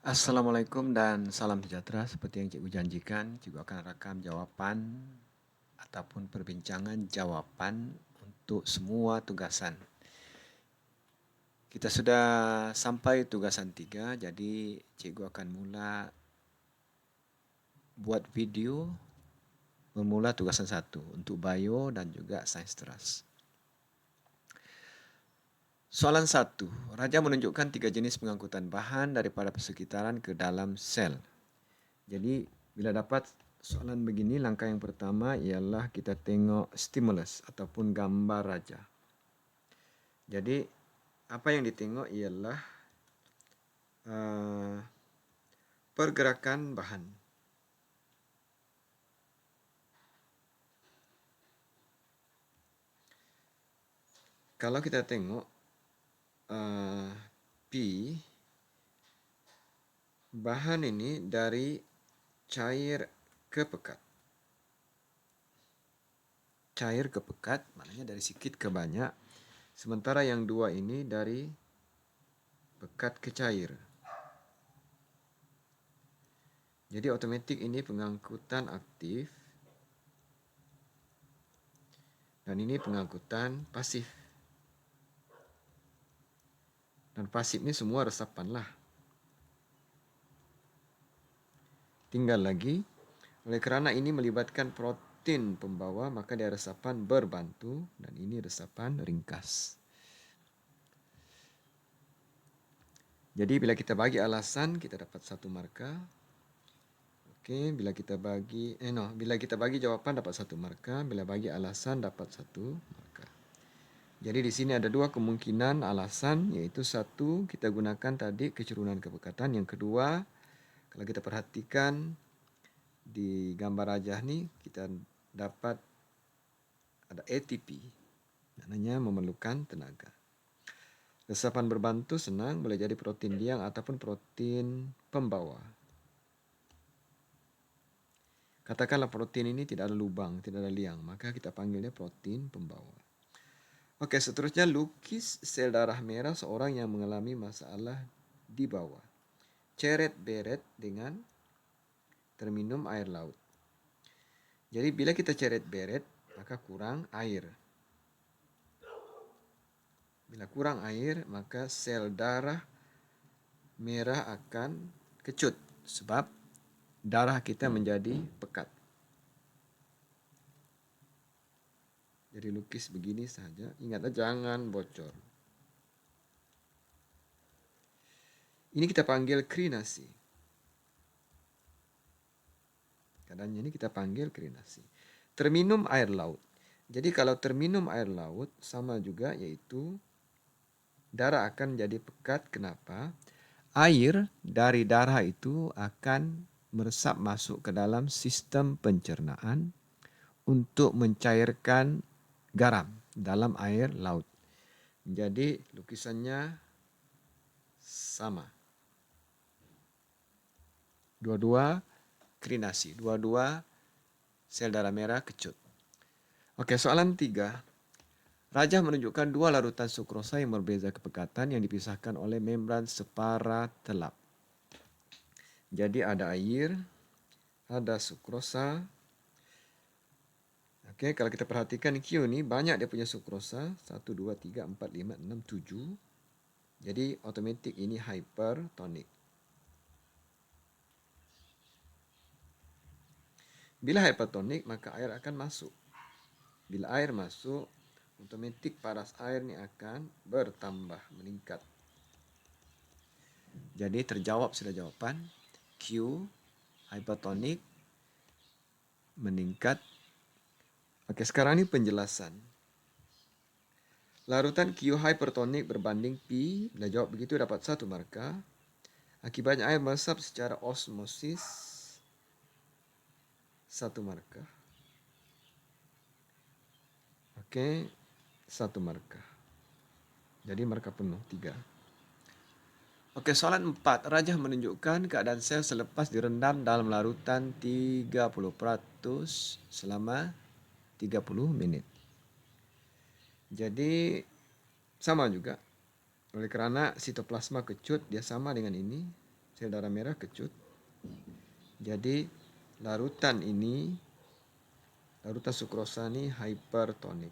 Assalamualaikum dan salam sejahtera. Seperti yang cikgu janjikan, cikgu akan rakam jawapan ataupun perbincangan jawapan untuk semua tugasan. Kita sudah sampai tugasan 3, jadi cikgu akan mula buat video memula tugasan 1 untuk bio dan juga sains teras. Soalan 1. Raja menunjukkan 3 jenis pengangkutan bahan daripada persekitaran ke dalam sel. Jadi, bila dapat soalan begini, langkah yang pertama ialah kita tengok stimulus ataupun gambar raja. Jadi, apa yang ditengok ialah pergerakan bahan. Kalau kita tengok P, bahan ini dari cair ke pekat. Cair ke pekat, maknanya dari sedikit ke banyak. Sementara yang dua ini dari pekat ke cair. Jadi otomatik ini pengangkutan aktif. Dan ini pengangkutan pasif. Dan pasif ini semua resapan lah. Tinggal lagi, oleh kerana ini melibatkan protein pembawa, maka dia resapan berbantu dan ini resapan ringkas. Jadi bila kita bagi alasan, kita dapat 1 markah. Okey, bila kita bagi jawapan dapat 1 markah, bila bagi alasan dapat 1 markah. Jadi di sini ada 2 kemungkinan alasan, iaitu 1 kita gunakan tadi kecerunan kepekatan, yang kedua kalau kita perhatikan di gambar rajah ni kita dapat ada ATP, maknanya memerlukan tenaga. Resapan berbantu senang, boleh jadi protein liang ataupun protein pembawa. Katakanlah protein ini tidak ada lubang, tidak ada liang, maka kita panggilnya protein pembawa. Okey, seterusnya lukis sel darah merah seorang yang mengalami masalah di bawah. Ceret beret dengan terminum air laut. Jadi bila kita ceret beret, maka kurang air. Bila kurang air, maka sel darah merah akan kecut sebab darah kita menjadi pekat. Jadi lukis begini saja. Ingatlah jangan bocor. Ini kita panggil krinasi. Keadaannya ini kita panggil krinasi. Terminum air laut. Jadi kalau terminum air laut sama juga, yaitu darah akan menjadi pekat. Kenapa? Air dari darah itu akan meresap masuk ke dalam sistem pencernaan untuk mencairkan garam dalam air laut. Jadi lukisannya sama. Dua-dua krinasi, dua-dua sel darah merah kecut. Okey, soalan 3. Rajah menunjukkan 2 larutan sukrosa yang berbeza kepekatan yang dipisahkan oleh membran separa telap. Jadi ada air, ada sukrosa. Okey, kalau kita perhatikan Q ni banyak dia punya sukrosa. 1, 2, 3, 4, 5, 6, 7. Jadi otomatik ini hypertonik. Bila hypertonik, maka air akan masuk. Bila air masuk, otomatik paras air ni akan bertambah, meningkat. Jadi terjawab sudah jawapan. Q, hypertonik, meningkat. Okey, sekarang ni penjelasan. Larutan Q hypertonik berbanding P, bila jawab begitu dapat 1 markah. Akibatnya air meresap secara osmosis, 1 markah. Okey, 1 markah. Jadi markah penuh, 3. Okey, soalan 4. Rajah menunjukkan keadaan sel selepas direndam dalam larutan 30% selama 30 minit. Jadi sama juga. Oleh kerana sitoplasma kecut, dia sama dengan ini. sel darah merah kecut. Jadi larutan sukrosa ini hypertonik.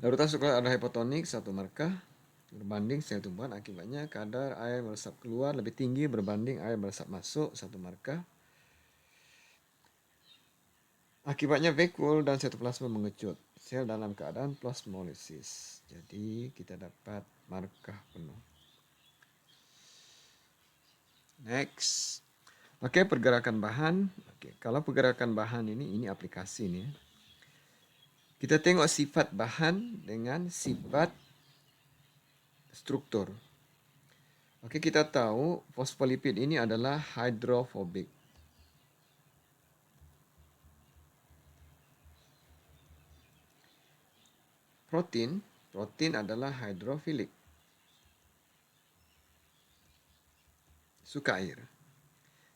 Larutan sukrosa adalah hypertonik, 1 markah berbanding sel tumbuhan, akibatnya kadar air meresap keluar lebih tinggi berbanding air meresap masuk, 1 markah. Akibatnya vakuol dan sitoplasma mengecut, sel dalam keadaan plasmolisis. Jadi kita dapat markah penuh. Next. Oke, pergerakan bahan. Oke, kalau pergerakan bahan ini aplikasi nih. Kita tengok sifat bahan dengan sifat struktur. Oke, kita tahu fosfolipid ini adalah hidrofobik. Protein adalah hidrofilik. Suka air.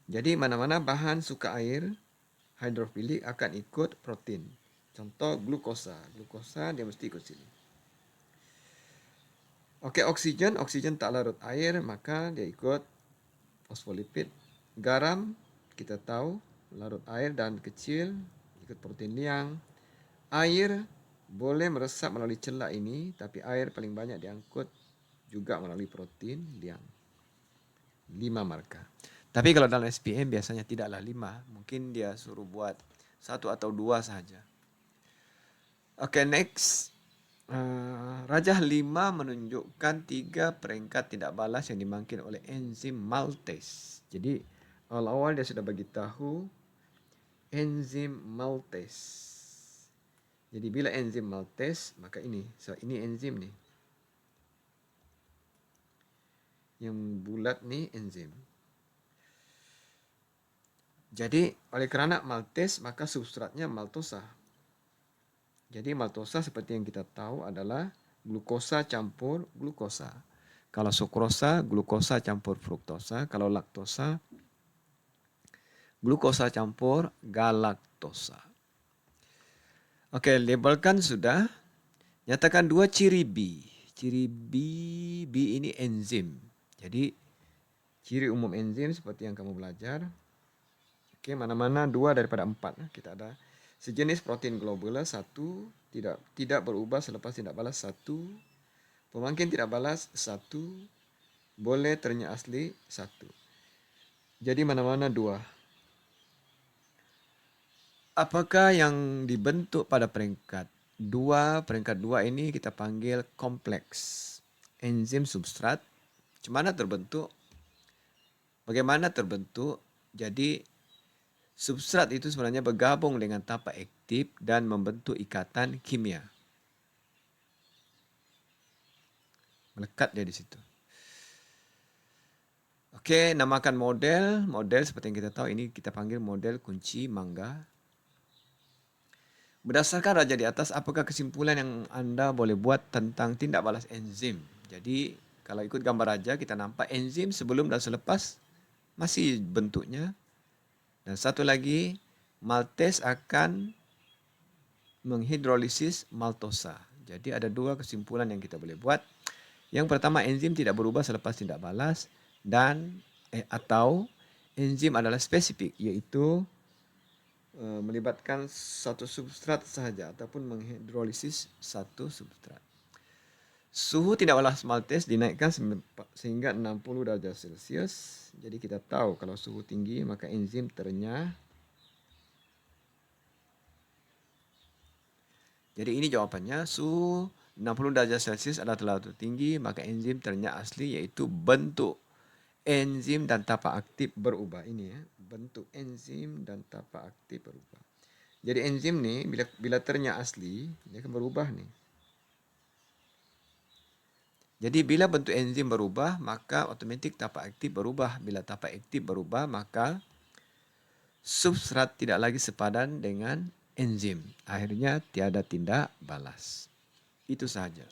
Jadi mana-mana bahan suka air, hidrofilik akan ikut protein. Contoh glukosa. Glukosa dia mesti ikut sini. Oke, oksigen tak larut air, maka dia ikut fosfolipid. Garam kita tahu larut air dan kecil, ikut protein liang. Air boleh meresap melalui celah ini, tapi air paling banyak diangkut juga melalui protein liang. 5 markah. Tapi kalau dalam SPM biasanya tidaklah 5, mungkin dia suruh buat 1 atau 2 saja. Oke, next. Rajah 5 menunjukkan 3 peringkat tidak balas yang dimangkin oleh enzim maltase. Jadi awal-awal dia sudah bagi tahu enzim maltase. Jadi bila enzim maltase, maka ini enzim nih. Yang bulat nih enzim. Jadi oleh kerana maltase, maka substratnya maltosa. Jadi maltosa seperti yang kita tahu adalah glukosa campur glukosa. Kalau sukrosa, glukosa campur fruktosa. Kalau laktosa, glukosa campur galaktosa. Oke, labelkan sudah. Nyatakan 2 ciri B. Ciri B ini enzim. Jadi ciri umum enzim seperti yang kamu belajar. Oke, mana-mana 2 daripada 4. Kita ada sejenis protein globular 1, tidak berubah selepas tindak balas 1. Pemangkin tidak balas 1. Boleh ternyata asli 1. Jadi mana-mana 2. Apakah yang dibentuk pada peringkat 2? Peringkat 2 ini kita panggil kompleks enzim substrat. Bagaimana terbentuk? Jadi substrat itu sebenarnya bergabung dengan tapak aktif dan membentuk ikatan kimia. Melekat dia di situ. Oke, namakan model. Model seperti yang kita tahu ini kita panggil model kunci mangga. Berdasarkan raja di atas, apakah kesimpulan yang Anda boleh buat tentang tindak balas enzim? Jadi, kalau ikut gambar raja, kita nampak enzim sebelum dan selepas masih bentuknya. Dan satu lagi, maltase akan menghidrolisis maltosa. Jadi, ada 2 kesimpulan yang kita boleh buat. Yang pertama, enzim tidak berubah selepas tindak balas dan atau enzim adalah spesifik, yaitu melibatkan satu substrat sahaja ataupun menghidrolisis satu substrat. Suhu tindak balas maltase dinaikkan sehingga 60 darjah Celcius. Jadi kita tahu kalau suhu tinggi maka enzim ternyah. Jadi ini jawabannya, suhu 60 derajat Celcius adalah terlalu tinggi, maka enzim ternyah asli yaitu bentuk enzim dan tapak aktif berubah. Ini ya, bentuk enzim dan tapak aktif berubah. Jadi enzim nih bila ternyah asli, dia akan berubah nih. Jadi bila bentuk enzim berubah, maka otomatik tapak aktif berubah. Bila tapak aktif berubah, maka substrat tidak lagi sepadan dengan enzim. Akhirnya tiada tindak balas. Itu saja.